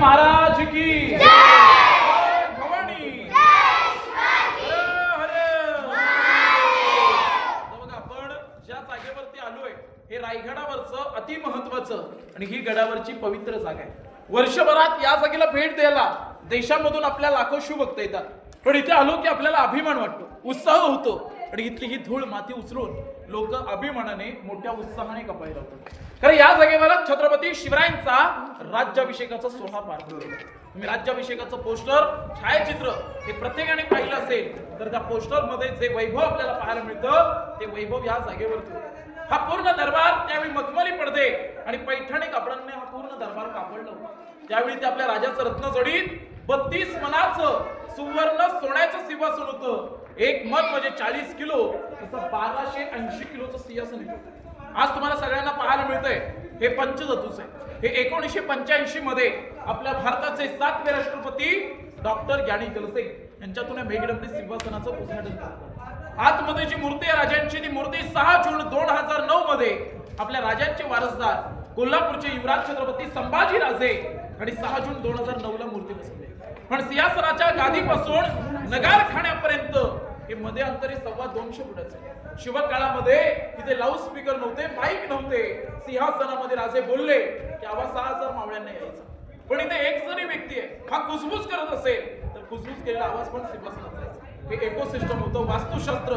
महाराज की भवानी बघा, आपण ज्या जागेवरती आलोय हे रायगडावरचं अति महत्वाचं आणि ही गडावरची पवित्र जागा आहे. वर्षभरात या जागेला भेट द्यायला देशामधून आपल्या लाखो शिवभक्त येतात. पण इथे आलो की आपल्याला अभिमान वाटतो, उत्साह होतो आणि इथली ही धूळ माती उचलून लोक अभिमानाने मोठ्या उत्साहाने कपाळी लावतात. कारण या जागेवर छत्रपती शिवरायांचा राज्याभिषेकाचा सोहळा पार पडला. तुम्ही राज्याभिषेकाचं पोस्टर छायाचित्र हे प्रत्येकाने पाहिलं असेल तर त्या पोस्टर मध्ये जे वैभव आपल्याला पाहायला मिळतं ते वैभव या जागेवरती होतं. हा पूर्ण दरबार त्यावेळी मखमली पडदे आणि पैठणी कापडांनी हा पूर्ण दरबार कापडला होता. त्यावेळी ते आपल्या राजाचं रत्न जडीत 32 मनाचं सुवर्ण सोन्याचं सिंहासन होतं. एक मन म्हणजे 40 किलो, तसं 1280 किलोचं सिंहासन होतं. आज तुम्हाला सगळ्यांना पाहायला मिळतंय हे पंचधातूच आहे. हे 1985 मध्ये आपल्या भारताचे 7वे राष्ट्रपती डॉक्टर ज्ञानी कलसे यांच्यातून मेघडंबरी सिंहासनाचं उद्घाटन झालं. आतमध्ये जी मूर्ती आहे राजांची, ती मूर्ती 6 जून 2009 मध्ये आपल्या राजांचे वारसदार कोल्हापूरचे युवराज छत्रपती संभाजी राजे आणि 6 जून 2009 ला मूर्ती बसवली. पण सिंहासनाच्या गादीपासून नगारखान्यापर्यंत हे मध्ये अंतरी 250 फुटाचे. शिवकाळामध्ये तिथे लाऊड स्पीकर नव्हते, माईक नव्हते. सिंहासनामध्ये राजे बोलले की आवाज 6000 मावळ्यांना यायचा. पण इथे एक जरी व्यक्ती आहे हा कुजबुज करत असेल तर कुजबुज केलेला आवाज पण सिंहासनात जायचा. हे इकोसिस्टम होतं, वास्तुशास्त्र,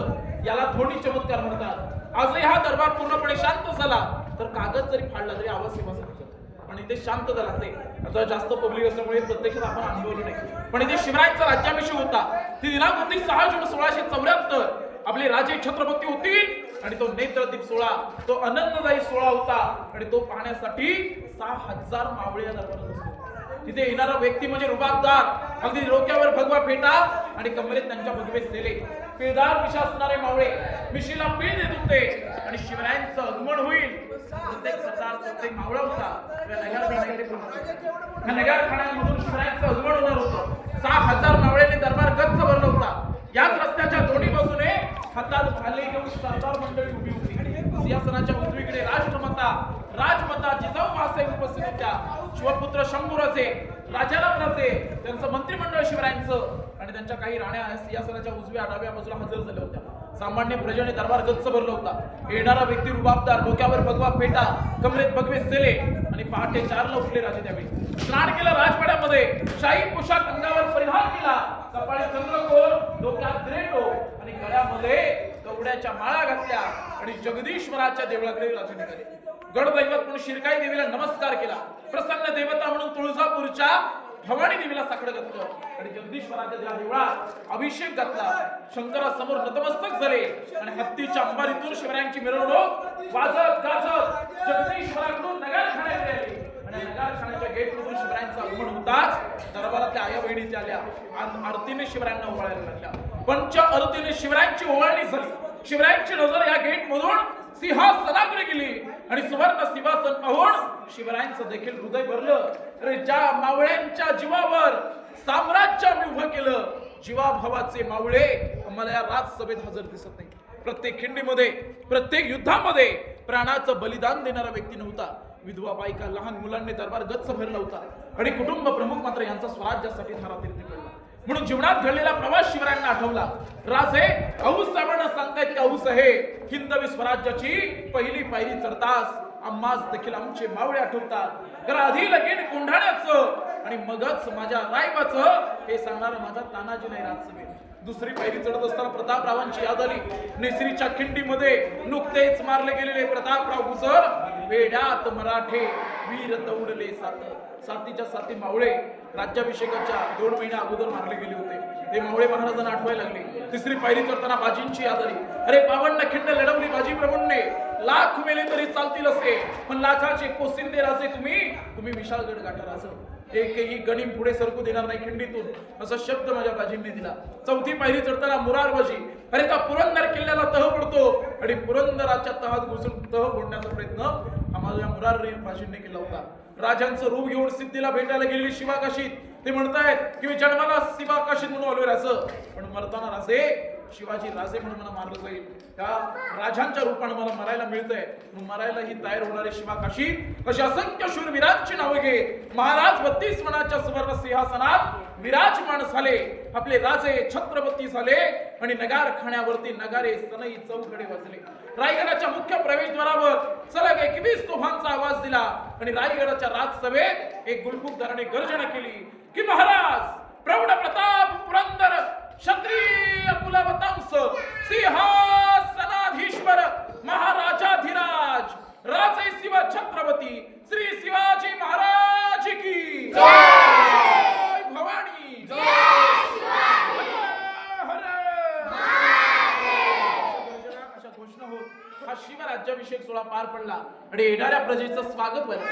याला ध्वनी चमत्कार म्हणतात. आजही हा दरबार पूर्णपणे शांत झाला तर कागद जरी फाडला तरी आवाज सिंहासनात जातो. पण इथे शांत झाला ते. आता जास्त पब्लिक असल्यामुळे प्रत्यक्षात आपण अनुभवलं नाही. पण इथे शिवरायांचा राज्याभिषेक होता. ती दिनांक होती 6 जून 1674. आपले राजे छत्रपती होतील आणि तो नेत्रदीप सोहळा, तो आनंददायी सोहळा होता आणि तो पाहण्यासाठी 6000 मावळे या दरबारात असतो. तिथे येणारा व्यक्ती म्हणजे रुबाबदार, अगदी डोक्यावर भगवा फेटा आणि कमरेत त्यांच्या भगवे सेले, पिळदार मिशा असणारे मावळे मिशीला पीळ देत होते आणि शिवरायांचं आगमन होईल. प्रत्येक सरदार, प्रत्येक मावळा होता नगारखान्यामधून शिवरायांचं आगमन होणार होतं. 6000 मावळ्यांनी दरबार गच्च भरला होता. याच रस्त्याच्या दोन्ही बाजूने हातात भाले घेऊन सरदार मंडळी उभी होती. सिंहासनाच्या उजवीकडे राष्ट्रमाता राजमाता जिजाऊ मासाहेब उपस्थित होत्या. शिवपुत्र शंभूराजे, राजारामराजे, त्यांचं मंत्रिमंडळ शिवरायांचं आणि त्यांच्या काही राण्या सिंहासनाच्या उजव्या डाव्या बाजूला हजर झाल्या होत्या. सामान्य प्रजेने दरबार गच्च भरला होता. येणारा व्यक्ती रुबाबदार, डोक्यावर भगवा फेटा, कमरेत भगवे सेले आणि पहाटे 4ला उठले राजे. त्यावेळी स्नान केलं राजवाड्यामध्ये, शाही पोशाख अंगावर परिधान केला, कपाळी चंद्रकोर, डोक्यात जिरेटो आणि गळ्यामध्ये कवड्याच्या माळा घातल्या आणि जगदीश्वराच्या देवळाकडे राजे निघाले. गडदैवत म्हणून शिरकाई देवीला नमस्कार केला. प्रसन्न देवता म्हणून तुळजापूरच्या भवानी देवीला साकडं घातलं आणि जगदीश्वराच्या देवळात अभिषेक घातला. शंकरासमोर नतमस्तक झाले आणि हत्तीच्या अंबारीतून शिवरायांची मिरवणूक वाजत गाजत जगदीश्वराकडून नगारखान्याकडे आली आणि नगारखान्याच्या गेटमधून शिवरायांचं आगमन होताच दरबारातल्या आया बहिणी आल्या. आरतीने शिवरायांना ओवाळायला लागल्या. पंच आरतीने शिवरायांची ओवाळणी झाली. शिवरायांची नजर या गेटमधून सिंहासनाकडे गेली आणि सुवर्ण सिंहासन पाहून शिवरायांचं देखील हृदय भरलं. अरे, ज्या मावळ्यांच्या जीवावर साम्राज्य आम्ही उभं केलं, जीवाभावाचे मावळे आम्हाला या राजसभेत हजर दिसत नाही. प्रत्येक खिंडीमध्ये, प्रत्येक युद्धामध्ये प्राणाचं बलिदान देणारा व्यक्ती नव्हता. विधवा बायका, लहान मुलांनी दरबार गच्च भरला होता आणि कुटुंब प्रमुख मात्र यांचा स्वराज्यासाठी धारातीर्थी पडला. म्हणून जीवनात घडलेला प्रवास शिवरायांना आठवला. राजे औस सावण सांगतायत की औस आहे हिंदवी स्वराज्याची पहिली पायरी चढतास आम्हास देखील आमचे मावळे आठवतात. कारण आधी लगीन कोंढाण्याचं आणि मगच माझ्या रायबाचं हे सांगणारा माझा तानाजी नाही राजसभेत. दुसरी पायरी चढत असताना प्रतापरावांची याद आली. नेसरीच्या खिंडीमध्ये नुकतेच मारले गेलेले प्रतापराव गुजर, वेड्यात मराठे वीर दौडले सातीच्या साती मावळे राज्याभिषेकाच्या 2 महिन्या अगोदर मारले गेले होते. ते मावळे महाराजांना आठवायला लागले. तिसरी पायरी चढताना बाजींची याद आली. अरे, 52 खिंड लढवली बाजी प्रभूंनी, लाख मेले तरी चालतील असे, पण लाखाचे पोसिंदे राजे तुम्ही विशाळगड गाठा राज. एकही गणिम पुढे सरकू देणार नाही खिंडीतून, असा शब्द माझ्या बाजींनी दिला. चौथी पायरी चढताना मुरार बाजी, अरे त्या पुरंदर किल्ल्याला तह पडतो आणि पुरंदराच्या तहात घुसून तह फोडण्याचा प्रयत्न हा माझ्या मुरार बाजींनी केला होता. राजांचं रूप घेऊन सिद्धीला भेटायला गेलेली शिवाकाशीत ते म्हणतायत की मी जन्माला शिवाकाशीत म्हणून आलोय राज, पण मरताना राजे शिवाजी राजे म्हणून मला मारलं जाईल, त्या राजांच्या रूपाने मला मरायला मिळतंय, मरायला ही तयार होणारे शिवा काशी अशी असंख्य शूरवीरांची नावे घे. महाराज 32 मनाच्या सुवर्ण सिंहासनात विराजमान झाले, आपले राजे छत्रपती झाले आणि नगार खाण्यावरती नगारे सनई चौकडे वाजले. रायगडाच्या मुख्य प्रवेशद्वारावर सलग 21 तोफांचा आवाज दिला आणि रायगडाच्या राजसभेत एक गुलफुकदाराने गर्जना केली की महाराज प्रौढ प्रताप पुरंदर क्षत्रिय कुलवंश सिंहासनाधीश्वर महाराजाधिराज राजे शिव छत्रपती श्री शिवाजी महाराज की जय. भवानी अशा घोषणा होत हा शिवराज्याभिषेक सोहळा पार पडला आणि येणाऱ्या प्रजेचं स्वागत व्हायला.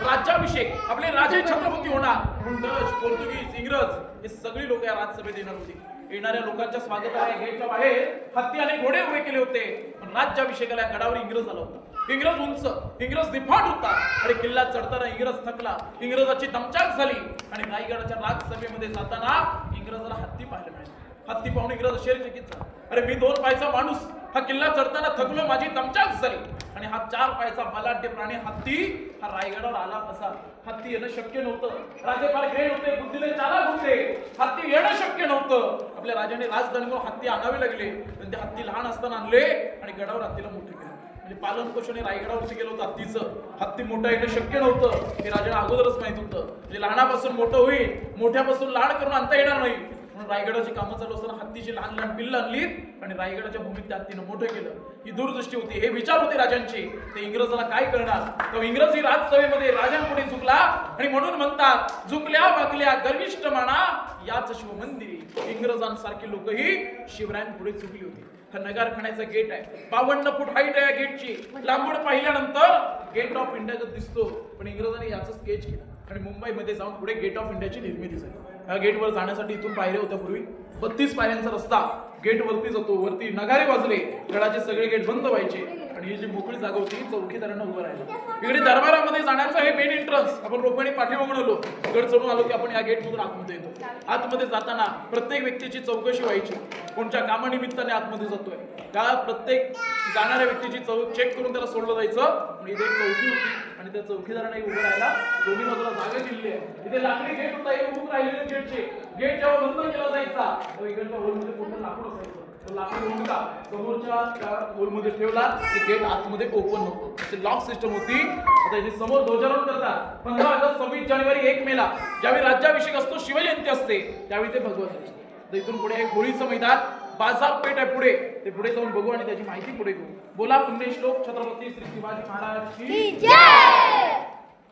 राज्याभिषेक आपले राजे छत्रपती होणार म्हणून डच, पोर्तुगीज, इंग्रज हे सगळी लोक या राजसभेत येणार होती. येणाऱ्या लोकांच्या स्वागताला गेटच्या बाहेर हत्ती आणि घोडे उभे केले होते. पण राज्याभिषेकाला गडावर इंग्रज आला होता. इंग्रज उंच, इंग्रज दिफाट होता आणि किल्ला चढताना इंग्रज थकला, इंग्रजाची दमछाक झाली आणि रायगडाच्या राजसभेमध्ये जाताना इंग्रजाला हत्ती पाहायला मिळाले. हत्ती पाहून इंग्रज आश्चर्यचकित झाला. अरे मी 2 पायचा माणूस, हा किल्ला चढताना थकलो, माझी दमछाक झाली आणि हा 4 पायचा बलाढ्य प्राणी हत्ती हा रायगडावर आला कसा? हत्ती येणं शक्य नव्हतं. राजे फार ग्रेट होते, बुद्धीने चालाक होते, हत्ती येणं शक्य नव्हतं. आपल्या राजाने राजधानीवर हत्ती आणावे लागले आणि ते हत्ती लहान असताना आणले आणि गडावर हत्तीला मोठे केले. म्हणजे पालन पोषण रायगडावरती गेलं होतं हत्तीचं. हत्ती मोठा येणं शक्य नव्हतं हे राजाला अगोदरच माहित होतं. म्हणजे लहानापासून मोठं होईल, मोठ्यापासून लहान करून आणता येणार नाही म्हणून रायगडाची कामं चालू असताना हत्तीची लहान लहान पिल्लं आणलीत आणि रायगडाच्या भूमीत त्या हत्तीनं मोठं केलं. ही दूरदृष्टी होती, हे विचार होते राजांचे. ते इंग्रजाला काय करणार? तो इंग्रजी राजसभेमध्ये राजांपुढे झुकला आणि म्हणून म्हणतात झुकल्या वाकल्या गर्विष्ठ माना याच शिवमंदिरी. इंग्रजांसारखी लोकही शिवरायांपुढे झुकली होती. हा नगारखान्याचा गेट आहे, 52 फूट हाईट आहे या गेटची. लांबून पाहिल्यानंतर गेट ऑफ इंडिया दिसतो, पण इंग्रजांनी याचं स्केच केलं आणि मुंबईमध्ये जाऊन पुढे गेट ऑफ इंडियाची निर्मिती झाली. या गेटवर जाण्यासाठी इथून पायऱ्या होत्या पूर्वी, 32 पायऱ्यांचा रस्ता गेट वरती जातो. वरती नगारे वाजले, गडाचे सगळे गेट बंद व्हायचे आणि ही जी मोकळी जागा होती चौकीदारांना उभं राहिलं. इकडे दरबारामध्ये जाण्याचं हे मेन एंट्रन्स. आपण रोपणी पाठीमागून आलो, गड चढून आलो की आपण या गेटमधून आतमध्ये येतो. आतमध्ये जाताना प्रत्येक व्यक्तीची चौकशी व्हायची, कोणत्या कामानिमित्ताने आतमध्ये जातोय. त्या प्रत्येक जाणाऱ्या व्यक्तीची चेक करून त्याला सोडलं जायचं. आणि इथे एक चौकी होती आणि त्या चौकीदाराने उभं राहायला दोन्ही बाजूला जागा दिलेली आहे. इथे लाकडी गेट होता, हे उभं राहिलेले गेटचे. गेट जेव्हा बंद केला जायचा तेव्हा इकडच्या होलमध्ये मोठं लाकूड असायचं. तो लाकूड उंडका समोरच्या त्या होलमध्ये ठेवला की गेट आतमध्ये ओपन नव्हतं. अशी लॉक सिस्टम होती. आता इथे समोर ध्वजारोहण करतात. 15 ऑगस्ट, 26 जानेवारी, 1 मेला ज्यावेळी राज्याभिषेक असतो, शिवजयंती असते, त्यावेळी ते भगवत असते. तर इथून पुढे एक होळीचं मैदान, बाजारपेठ आहे पुढे, ते पुढे जाऊन बघू आणि त्याची माहिती पुढे घेऊ. बोला पुण्यश्लोक छत्रपती श्री शिवाजी महाराज की जय.